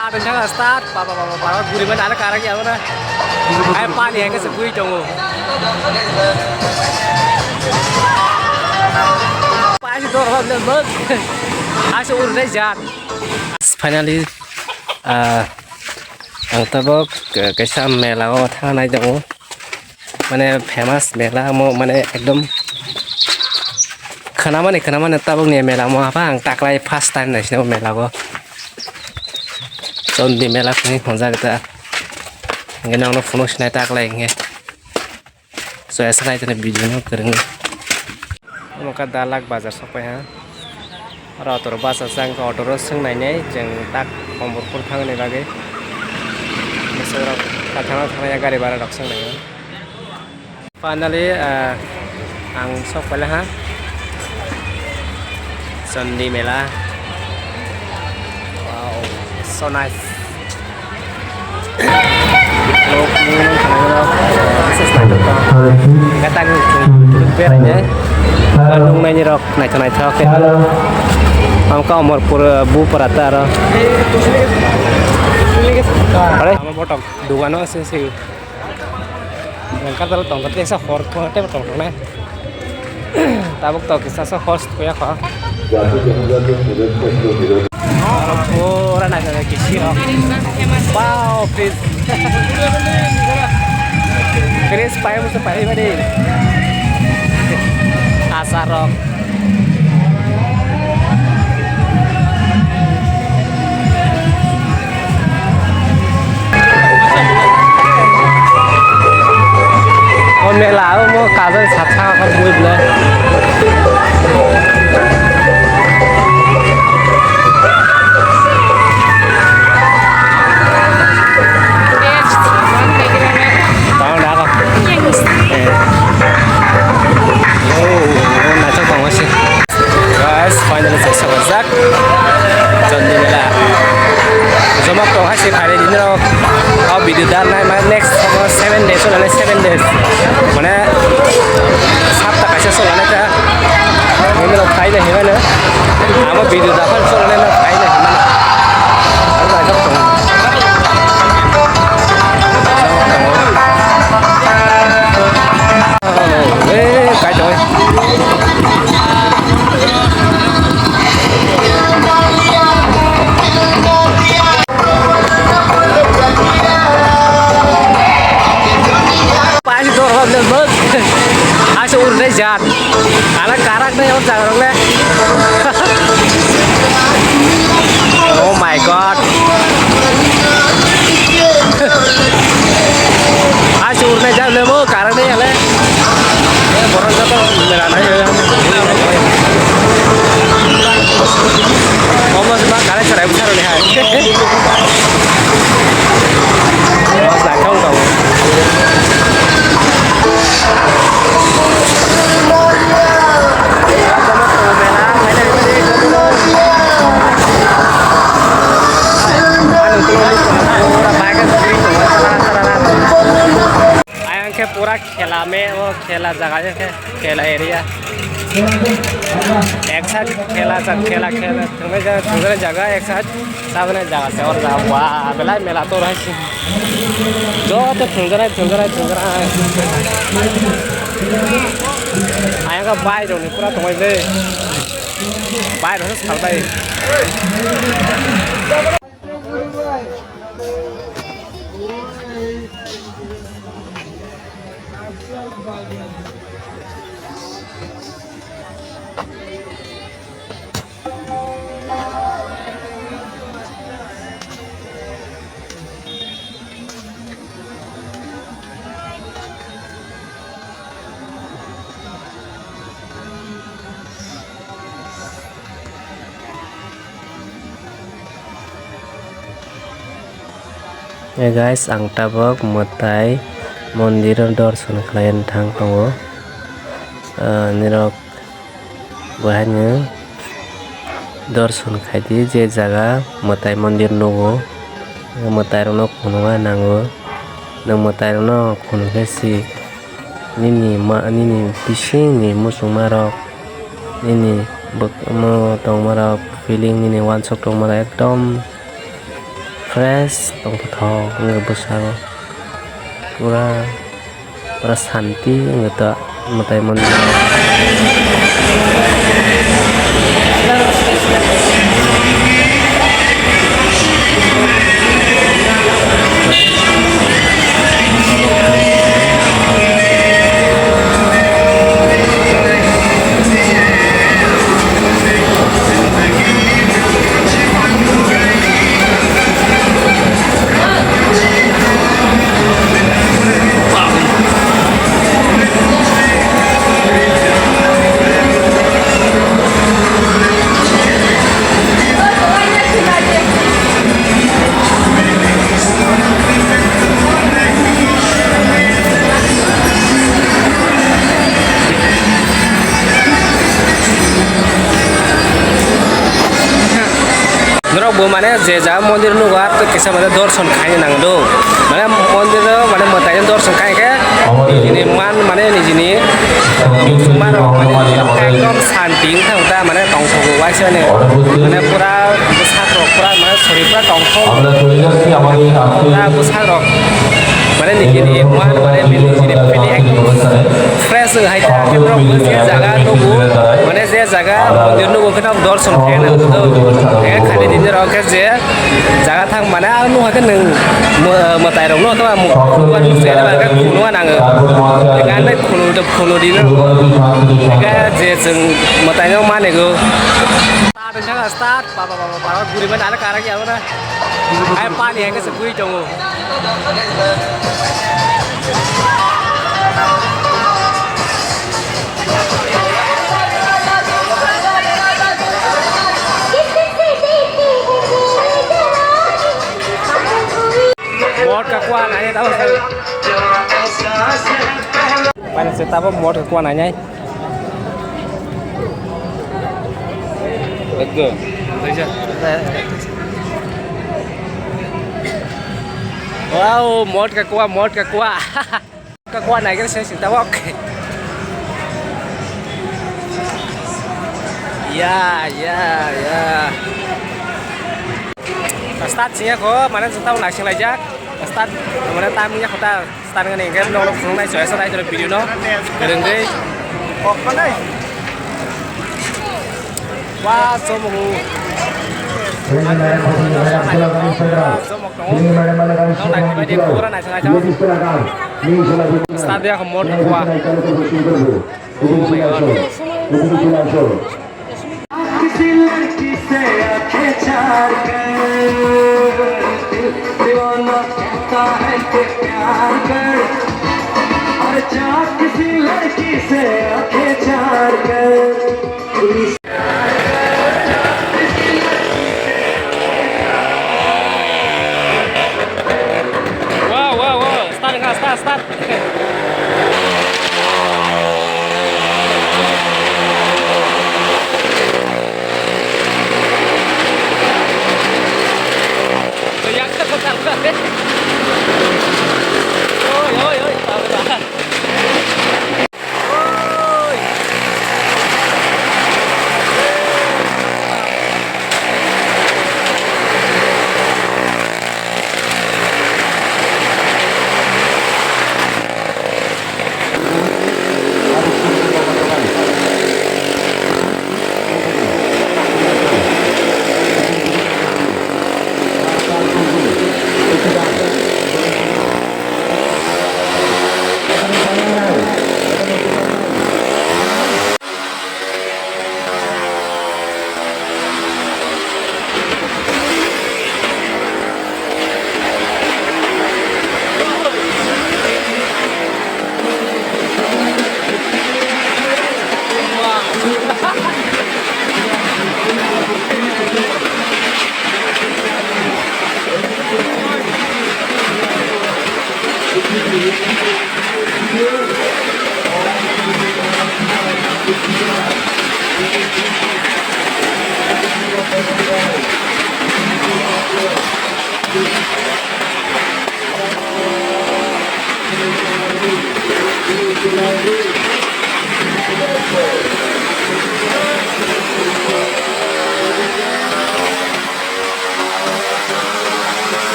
Start đến chắc start bà guri mà đã cả cái đó ai pa thì cái sự vui chồng pa thì tôi làm lên bớt ai sẽ uống đấy giạt finally ang tabok cái sam mela o thang này dong mane famous mela mo mane ekdom khana mane tabok ni mela mo apa ang taklai first time này sino mela ko Son di melak ni honza kita ngenang no phone snai tak lai nge so esa nai tene video no kereng moka dalak bazar sapai ha ra tor basa sang ko auto ro sing nai nei jeng tak komborpur thang ni lage mesora ka thang ya gari bara rok sing nai finally ang sapai la ha son di mela wow so nice Kata beranya Bandung nanya rok naik rok Angka umur pura bu perata Ada sama potong dua no sih Angkat terlalu tongkat yang sahor kau ada potong nih Tabuk tau kisah sahor supaya kau Orang naik lagi sih Wow please Chris pakai musuh pakai mana? Asarok. Con mẹ lá mau cá dân sạt sao con vui lên. Finally saya sabazak Jondi mela Zoma ko hasil hari ini lo Kau video dan naik next 7 days so 7 days mana sabta kasih so lana ka ini lo kai deh mana ama video dapat so lana kai deh mana ada agak tong kai doi Ai udah deh jahat, karena karakternya yang jangan Oh my god, ai udah deh jahat lemu karakternya yang le, orang kata merana ya, ngomong sama kalian cerai besar nih hai, mas lakau kau. पूरा खेला में वो खेला जगह है खेला area एक साथ खेला दूसरे जगह एक साथ सामने जगह से और वाह बेला मेला तो रहा जो तो सुंदर आया का बाय जो पूरा तुम्हें दे बाय रहा साल bye Ya guys, ang tabok mutai mondir dorson klien thang tongo nirok bahanya dorson khaidi je jaga mutai mondir nogo mutai rono khununga nango nang mutai rono khununga si nini pising ni musungmarok nini mo tongmarok feeling nini wansok tongmarok ekdom fresh tong thong ngebesar pura pura santi ngeta matai mon माने जे जा मंदिर नुगा तो कैसा माने दर्शन खाई नांगदो माने मंदिर माने मतायन दर्शन खाई के निजिनि मान माने निजिनि मान एकदम शांति थांता माने टंगखौ वाइसने माने पूरा साग्रक पूरा माने शरीरफ्रा टंगखौ पूरा साग्रक माने निजिनि मान माने निजिनि फिलिं एकदम फ्रेश हाइता केन्द्र मोनसे जागा दंगो माने जे जागा मंदिर नुगो खना दर्शन खाई नांगदो ए खालि दिन रखे जे जागा थां माने आनु हाके नों मताय रंनो अथवा मुखुवान जेला बागे खुनुवा नाङो गानै खुनु दिनो गा जे जों मतायनो मानेगो स्टार्ट जागा स्टार्ट बाबा गुरिबा नाले कारा गया ना आय पानी हेके से गुइ दङ मोट का कुआ नहीं tahu paling setapa moट का कुआ नहीं betul wow moट का कुआ नहीं kan saya tahu oke ya start sih ko mana tahu langsung aja start mana timenya kita start dengan ini kan nolok sungai saya serai dari video no keren deh kok mana wah somu start dia ke mode kuah oh my god दीवाना कहता है कि प्यार कर और जा किसी लड़की से आंखें चार कर wow start ôi tao ra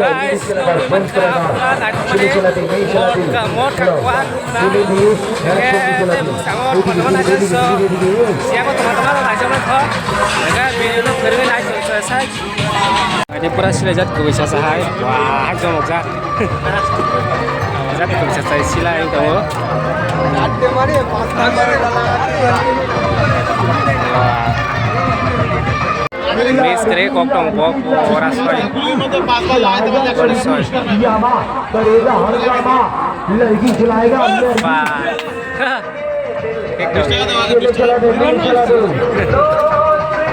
Guys, naman ka naik teman mod kakuan teman-teman aja so siapa teman-teman naik sama kok mereka video kering naik selesai ini pura silajat ke bisa sahai wah jom jak ke bisa sahai sila itu Miss Kere Koktong Pop Oras Soy Soy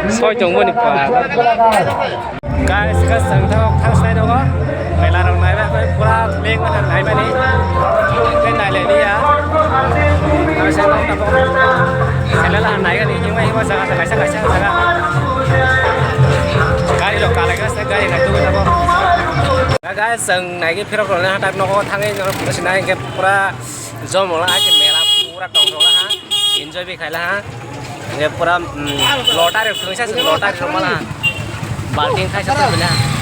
Soy chồng mua đi quả Guys, các sân thang xe đâu có phải là đồng này với pura lên cái này bên đi cái này lại đi á rồi sẽ không tập sẽ là này cái gì nhưng mà không sao sẽ गाड़ी लोग काले का गाड़ी नहीं तो क्या बोल guys संग नहीं कि फिर अपने यहाँ टाइप नो थांगे जो बस नहीं कि पूरा जो मोला आज मेला पूरा टॉप रोला हाँ enjoy भी खाइला हाँ ये पूरा लोटा रे फ्लूंसा लोटा रे माला बाल्टी खाई सकते हैं